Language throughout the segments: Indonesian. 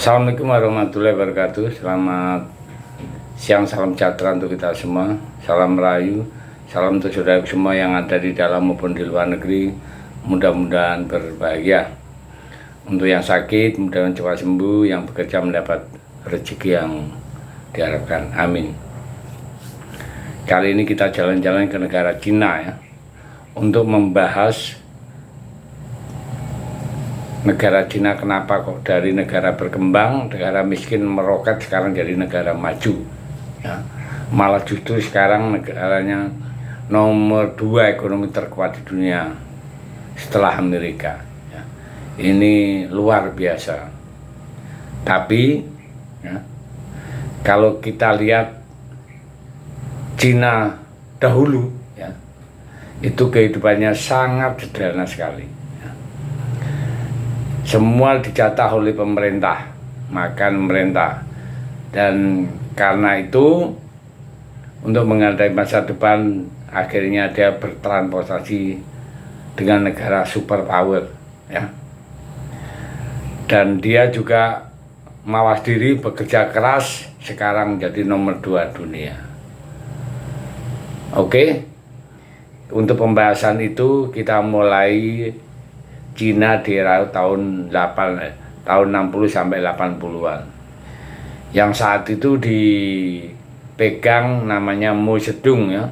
Assalamualaikum warahmatullahi wabarakatuh. Selamat siang, salam sejahtera untuk kita semua. Salam Merayu, salam untuk saudara semua yang ada di dalam maupun di luar negeri. Mudah-mudahan berbahagia. Untuk yang sakit, mudah-mudahan cepat sembuh. Yang bekerja mendapat rezeki yang diharapkan. Amin. Kali ini kita jalan-jalan ke negara Cina ya, untuk membahas negara Cina kenapa kok dari negara berkembang, negara miskin meroket sekarang jadi negara maju ya. Malah justru sekarang negaranya nomor 2 ekonomi terkuat di dunia setelah Amerika ya. Ini luar biasa. Tapi ya, kalau kita lihat Cina dahulu ya, itu kehidupannya sangat sederhana sekali. Semua dijatah oleh pemerintah, makan pemerintah, dan karena itu untuk menghadapi masa depan akhirnya dia bertransportasi dengan negara superpower ya. Dan dia juga mawas diri, bekerja keras, sekarang jadi nomor 2 dunia. Oke, untuk pembahasan itu kita mulai Cina di era tahun 60 sampai 80-an. Yang saat itu dipegang namanya Mao Zedong ya,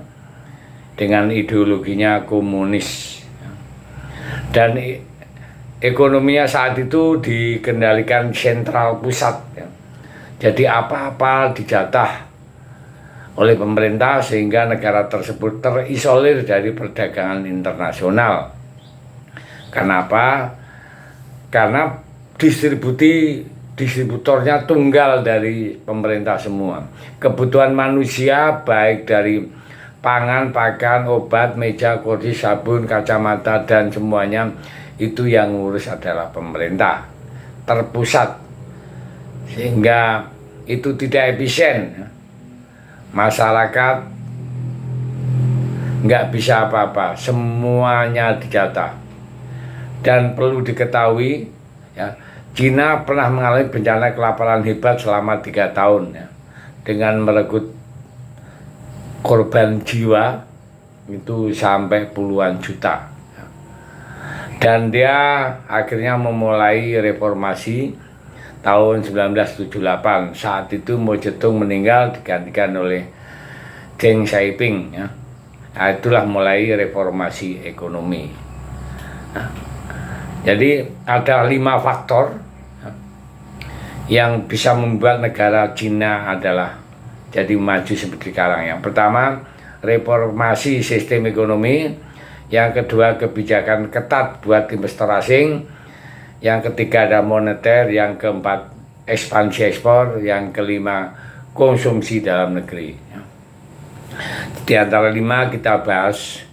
dengan ideologinya komunis. Dan ekonominya saat itu dikendalikan sentral pusat ya. Jadi apa-apa dijatah oleh pemerintah sehingga negara tersebut terisolir dari perdagangan internasional. Kenapa? Karena distributornya tunggal dari pemerintah semua. Kebutuhan manusia baik dari pangan, pakan, obat, meja, kursi, sabun, kacamata, dan semuanya itu yang ngurus adalah pemerintah terpusat, sehingga itu tidak efisien. Masyarakat nggak bisa apa-apa, semuanya dijatah. Dan perlu diketahui ya, Cina pernah mengalami bencana kelaparan hebat selama 3 tahun ya, dengan meregut korban jiwa itu sampai puluhan juta ya. Dan dia akhirnya memulai reformasi tahun 1978. Saat itu Mao Zedong meninggal, digantikan oleh Deng Xiaoping ya. Nah, itulah mulai reformasi ekonomi. Nah, jadi ada 5 faktor yang bisa membuat negara Cina adalah jadi maju seperti sekarang. Yang pertama, reformasi sistem ekonomi. Yang kedua, kebijakan ketat buat investor asing. Yang ketiga, ada moneter. Yang keempat, ekspansi ekspor. Yang kelima, konsumsi dalam negeri. Di antara 5 kita bahas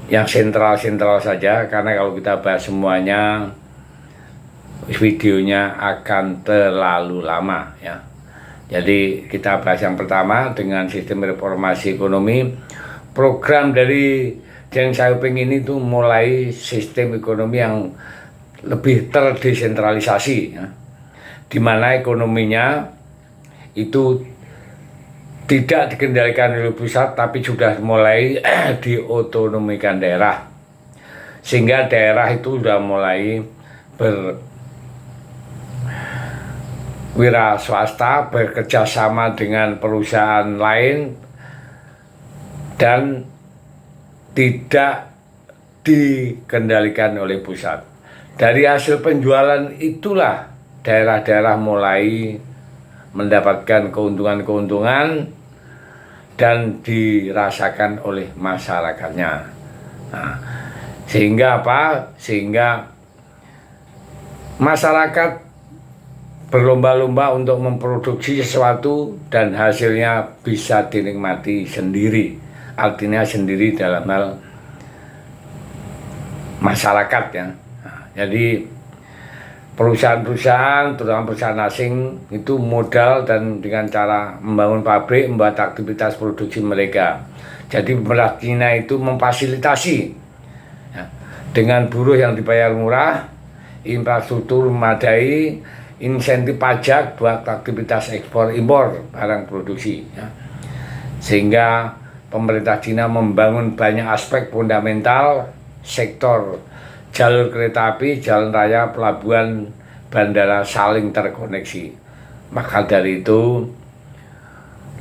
yang sentral-sentral saja, karena kalau kita bahas semuanya videonya akan terlalu lama ya. Jadi kita bahas yang pertama dengan sistem reformasi ekonomi. Program dari Deng Xiaoping ini tuh mulai sistem ekonomi yang lebih terdesentralisasi ya, di mana ekonominya itu tidak dikendalikan oleh pusat, tapi sudah mulai diotonomikan daerah, sehingga daerah itu sudah mulai berwira swasta, bekerja sama dengan perusahaan lain, dan tidak dikendalikan oleh pusat. Dari hasil penjualan itulah daerah-daerah mulai mendapatkan keuntungan-keuntungan dan dirasakan oleh masyarakatnya. Nah, sehingga apa? Sehingga masyarakat berlomba-lomba untuk memproduksi sesuatu dan hasilnya bisa dinikmati sendiri. Artinya sendiri dalam hal masyarakat ya. Nah, jadi perusahaan-perusahaan, terutama perusahaan asing itu modal dan dengan cara membangun pabrik, membuat aktivitas produksi mereka. Jadi pemerintah Cina itu memfasilitasi ya, dengan buruh yang dibayar murah, infrastruktur memadai, insentif pajak buat aktivitas ekspor impor barang produksi ya. Sehingga pemerintah Cina membangun banyak aspek fundamental sektor jalur kereta api, jalan raya, pelabuhan, bandara saling terkoneksi. Maka dari itu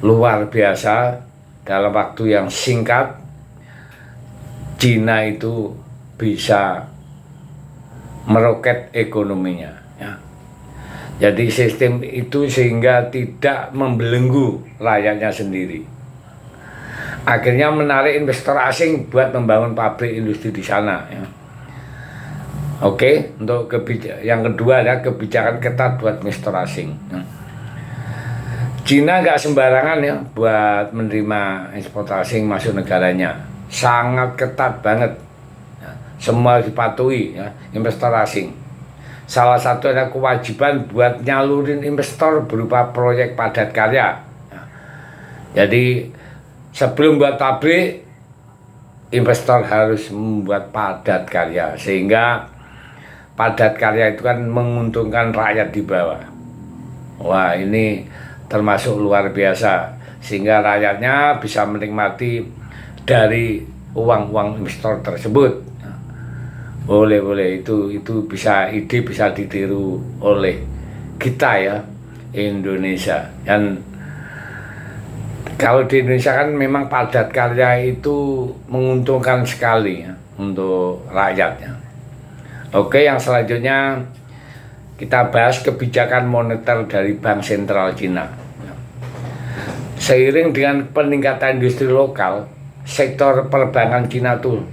luar biasa, dalam waktu yang singkat Cina itu bisa meroket ekonominya ya. Jadi sistem itu sehingga tidak membelenggu rakyatnya sendiri. Akhirnya menarik investor asing buat membangun pabrik industri di sana ya. Oke, untuk yang kedua adalah kebijakan ketat buat investor asing ya. Cina nggak sembarangan ya buat menerima ekspor asing masuk negaranya, sangat ketat banget ya. Semua dipatuhi ya, investor asing. Salah satu adalah kewajiban buat nyalurin investor berupa proyek padat karya ya. Jadi sebelum buat pabrik, investor harus membuat padat karya, sehingga padat karya itu kan menguntungkan rakyat di bawah. Wah, ini termasuk luar biasa, sehingga rakyatnya bisa menikmati dari uang-uang investor tersebut. Boleh itu bisa bisa ditiru oleh kita ya, Indonesia. Dan kalau di Indonesia kan memang padat karya itu menguntungkan sekali ya, untuk rakyatnya. Oke, yang selanjutnya kita bahas kebijakan moneter dari Bank Sentral Cina. Seiring dengan peningkatan industri lokal, sektor perbankan Cina tuh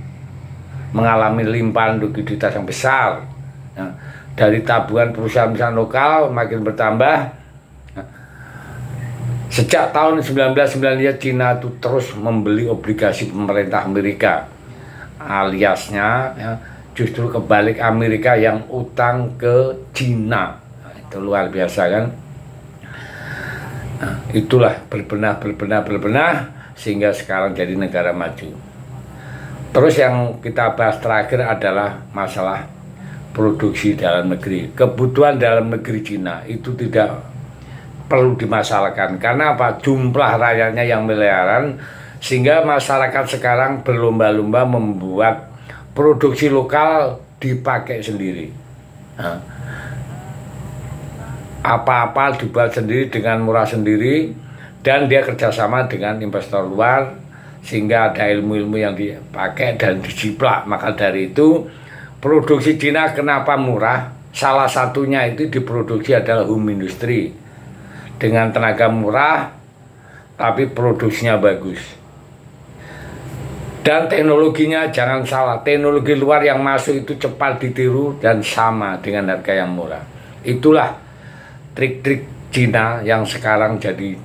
mengalami limpahan likuiditas yang besar ya. Dari tabungan perusahaan lokal makin bertambah. Sejak tahun 1990 Cina itu terus membeli obligasi pemerintah Amerika, aliasnya ya, justru kebalik Amerika yang utang ke Cina. Nah, itu luar biasa kan. Nah, itulah berbenah sehingga sekarang jadi negara maju. Terus yang kita bahas terakhir adalah masalah produksi dalam negeri. Kebutuhan dalam negeri Cina itu tidak perlu dimasalahkan. Karena apa? Jumlah rakyatnya yang miliaran, sehingga masyarakat sekarang berlomba-lomba membuat produksi lokal dipakai sendiri. Nah, apa-apa dibuat sendiri dengan murah sendiri, dan dia kerjasama dengan investor luar, sehingga ada ilmu-ilmu yang dipakai dan dijiplak. Maka dari itu produksi Cina kenapa murah? Salah satunya itu diproduksi adalah home industry dengan tenaga murah tapi produksinya bagus. Dan teknologinya jangan salah, teknologi luar yang masuk itu cepat ditiru dan sama dengan harga yang murah. Itulah trik-trik Cina yang sekarang jadi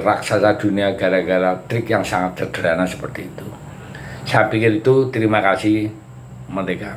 raksasa dunia gara-gara trik yang sangat sederhana seperti itu. Saya pikir itu. Terima kasih. Merdeka.